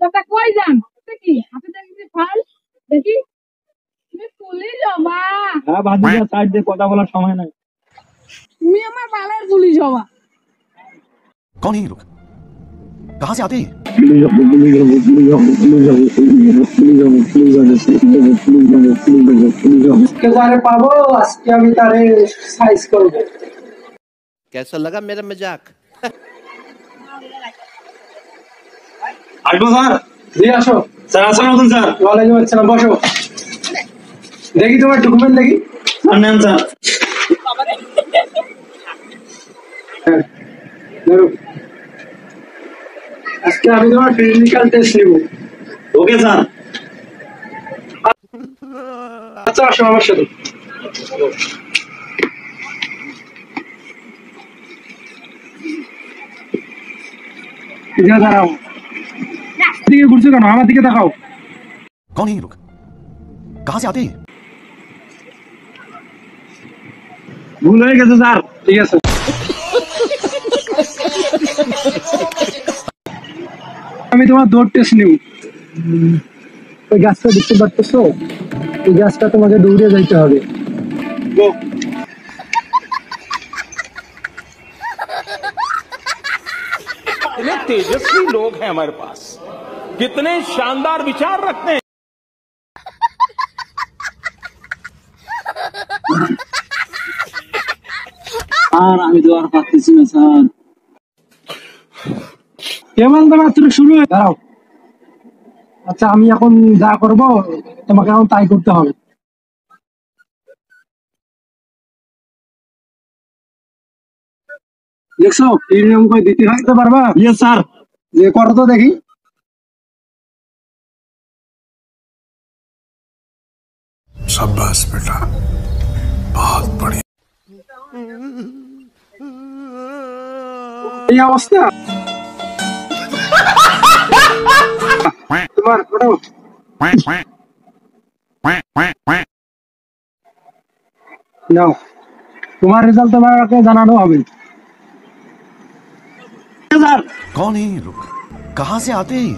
চাচা কই যান? কি হাতে দেখি ফাইল দেখি তুমি পুলিশ হবা? হ্যাঁ ভাতিজা, সাইড দিয়ে কথা বলার সময় নাই। তুমি আমার বালের পুলিশ হবা। कौन है ये लोग? कहां से आते हैं? পাবো আজকে আমি তারে সাইজ করব। कैसा लगा मेरा मजाक? আসবো স্যার? জি আসো। স্যার আসসালামু আলাইকুম স্যার। ওয়ালাইকুম আসসালাম, বসো। দেখি তোমার ডকুমেন্ট দেখি। স্যার নেন স্যার। হ্যাঁ, ধরো। আজকে আমি তোমার ফিজিক্যাল টেস্ট নিব। Okay sir. আচ্ছা আসো আমার সাথে। দাঁড়াও, দিকে ঘুরছো কেন? আমার দিকে তাকাও। कौन है ये लोग? कहां से आते हैं? ভুল হয়ে গেছে স্যার। ঠিক আছে। আমি তোমার দৌড় টেস্ট নিব। ওই গাছটা দেখতে পারতেছো? এই গাছটা তোমাকে দৌড়ে যাইতে হবে। कितने तेजस्वी लोग हैं हमारे पास, कितने शानदार विचार रखते हैं। আর আমি তো আর পারতেছি না স্যার। কেবল তো মাত্র শুরু হয়ে দাঁড়াও। আচ্ছা আমি এখন যা করব তোমাকে এখন তাই করতে হবে। দেখছো এই নিয়ম করে দিতে রাখতে পারবা? Yes sir. যে করো তো দেখি। शाबाश बेटा, बहुत बढ़िया। এই অবস্থা তোমার ওটাও নাও, তোমার রেজাল্ট তোমাকে জানানো হবে। कौन है ये लोग? कहां से आते हैं?